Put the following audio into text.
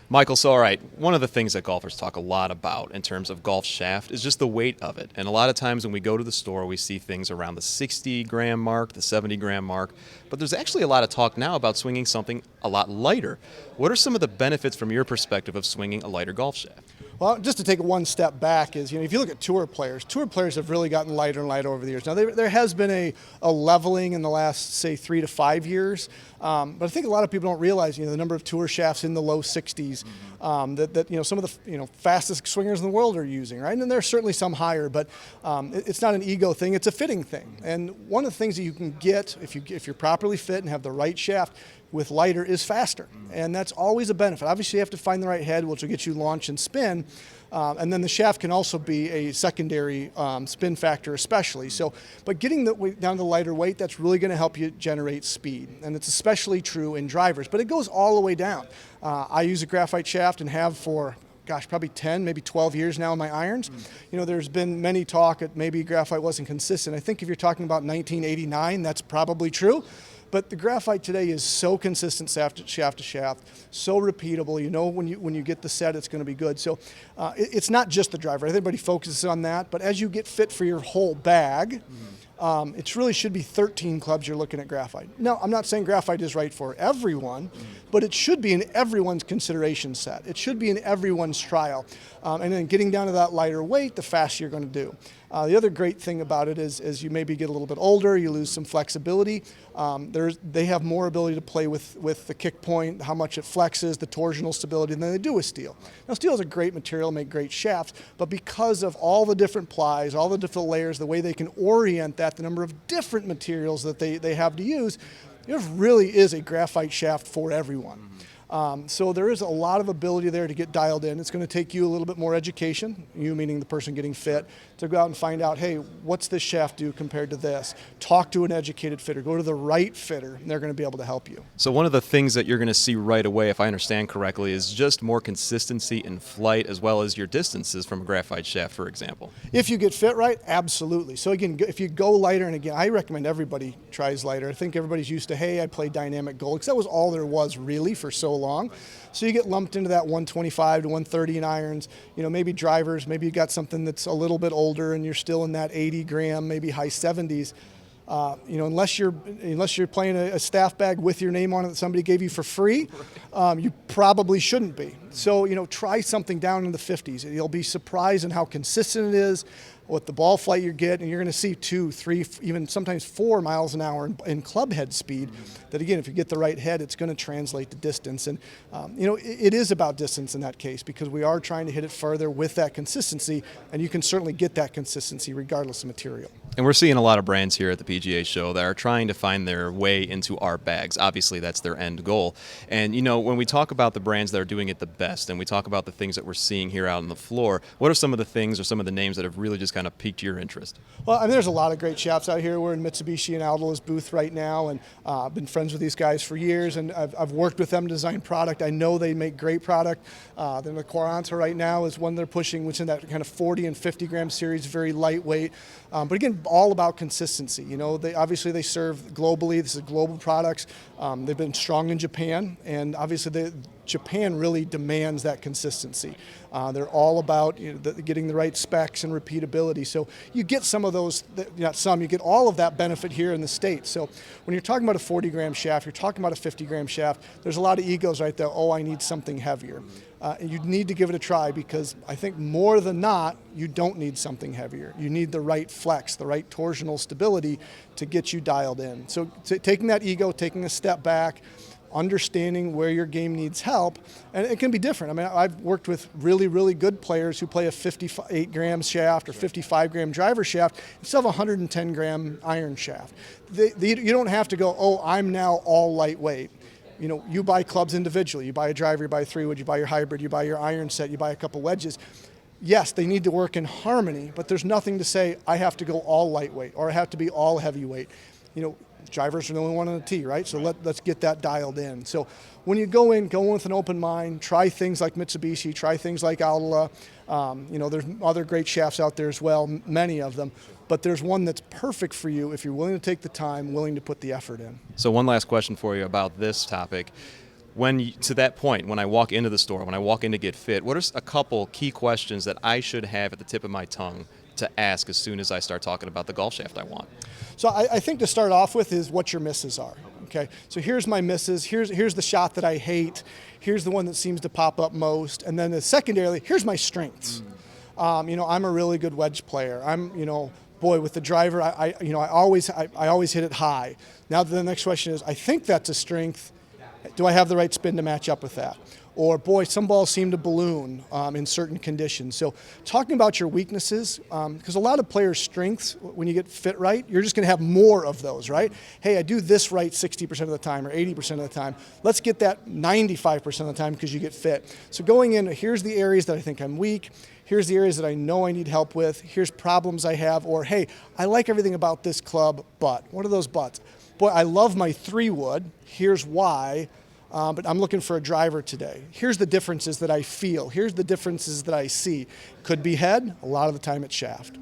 Michael, so all right, one of the things that golfers talk a lot about in terms of golf shaft is just the weight of it. And a lot of times when we go to the store, we see things around the 60-gram mark, the 70-gram mark. But there's actually a lot of talk now about swinging something a lot lighter. What are some of the benefits from your perspective of swinging a lighter golf shaft? Well, just to take it one step back is, if you look at tour players have really gotten lighter and lighter over the years. Now, there has been a leveling in the last, say, 3 to 5 years. But I think a lot of people don't realize, the number of tour shafts in the low 60s that some of the fastest swingers in the world are using, right? And there's certainly some higher, but it's not an ego thing; it's a fitting thing. And one of the things that you can get if you're properly fit and have the right shaft with lighter is faster, and that's always a benefit. Obviously, you have to find the right head, which will get you launch and spin. And then the shaft can also be a secondary spin factor especially. But getting down to lighter weight, that's really going to help you generate speed. And it's especially true in drivers. But it goes all the way down. I use a graphite shaft and have for, probably 10, maybe 12 years now in my irons. There's been many talk that maybe graphite wasn't consistent. I think if you're talking about 1989, that's probably true. But the graphite today is so consistent shaft to shaft, so repeatable. When you get the set, it's going to be good. So it's not just the driver. Everybody focuses on that. But as you get fit for your whole bag, it really should be 13 clubs you're looking at graphite. Now, I'm not saying graphite is right for everyone, but it should be in everyone's consideration set. It should be in everyone's trial. And then getting down to that lighter weight, the faster you're going to do. The other great thing about it is, as you maybe get a little bit older, you lose some flexibility. They have more ability to play with the kick point, how much it flexes, the torsional stability than they do with steel. Now, steel is a great material, make great shafts, but because of all the different plies, all the different layers, the way they can orient that, the number of different materials that they have to use, there really is a graphite shaft for everyone. So there is a lot of ability there to get dialed in. It's going to take you a little bit more education, you meaning the person getting fit, to go out and find out, hey, what's this shaft do compared to this? Talk to an educated fitter. Go to the right fitter, and they're going to be able to help you. So one of the things that you're going to see right away, if I understand correctly, is just more consistency in flight as well as your distances from a graphite shaft, for example. If you get fit right, absolutely. So again, if you go lighter, and again, I recommend everybody tries lighter. I think everybody's used to, hey, I play dynamic gold, because that was all there was really for so long. So you get lumped into that 125 to 130 in irons. Maybe drivers, maybe you got something that's a little bit older and you're still in that 80 gram, maybe high 70s. Unless you're playing a staff bag with your name on it that somebody gave you for free, you probably shouldn't be. So, try something down in the 50s. You'll be surprised in how consistent it is, what the ball flight you get, and you're going to see 2, 3, even sometimes 4 miles an hour in club head speed. That again, if you get the right head, it's going to translate to distance. And it is about distance in that case, because we are trying to hit it further with that consistency, and you can certainly get that consistency regardless of material. And we're seeing a lot of brands here at the PGA show that are trying to find their way into our bags. Obviously, that's their end goal. And, when we talk about the brands that are doing it the best, and we talk about the things that we're seeing here out on the floor, what are some of the things or some of the names that have really just kind of piqued your interest? Well, there's a lot of great shafts out here. We're in Mitsubishi and Aldola's booth right now, and I've been friends with these guys for years, and I've worked with them to design product. I know they make great product. The Quaranta right now is one they're pushing, which is in that kind of 40 and 50 gram series, very lightweight. But again, all about consistency. They serve globally. This is global products. They've been strong in Japan, and obviously Japan really demands that consistency. They're all about getting the right specs and repeatability. So you get some of those, you get all of that benefit here in the States. So when you're talking about a 40 gram shaft, you're talking about a 50 gram shaft, there's a lot of egos right there. Oh, I need something heavier. And you need to give it a try, because I think more than not, you don't need something heavier. You need the right flex, the right torsional stability to get you dialed in. So taking that ego, taking a step back, understanding where your game needs help, and it can be different. I've worked with really, really good players who play a 58 gram shaft or 55 gram driver shaft and still have a 110 gram iron shaft. You don't have to go, oh, I'm now all lightweight. You buy clubs individually. You buy a driver, you buy a 3-wood, you buy your hybrid, you buy your iron set, you buy a couple wedges. Yes, they need to work in harmony, but there's nothing to say I have to go all lightweight or I have to be all heavyweight. Drivers are the only one on the tee, right? So let's get that dialed in. So when you go in with an open mind, try things like Mitsubishi, try things like Aldola. There's other great shafts out there as well, many of them. But there's one that's perfect for you if you're willing to take the time, willing to put the effort in. So one last question for you about this topic. To that point, when I walk into the store, when I walk in to get fit, what are a couple key questions that I should have at the tip of my tongue to ask as soon as I start talking about the golf shaft I want? So I think to start off with is what your misses are. Okay, so here's my misses. Here's the shot that I hate. Here's the one that seems to pop up most. And then secondarily, here's my strengths. I'm a really good wedge player. Boy, with the driver, I always hit it high. Now the next question is, I think that's a strength. Do I have the right spin to match up with that? Or, boy, some balls seem to balloon in certain conditions. So talking about your weaknesses, because a lot of players' strengths, when you get fit right, you're just going to have more of those, right? Hey, I do this right 60% of the time or 80% of the time. Let's get that 95% of the time because you get fit. So going in, here's the areas that I think I'm weak. Here's the areas that I know I need help with. Here's problems I have. Or, hey, I like everything about this club, but what are those buts? Boy, I love my 3-wood. Here's why. But I'm looking for a driver today. Here's the differences that I feel. Here's the differences that I see. Could be head. A lot of the time it's shaft.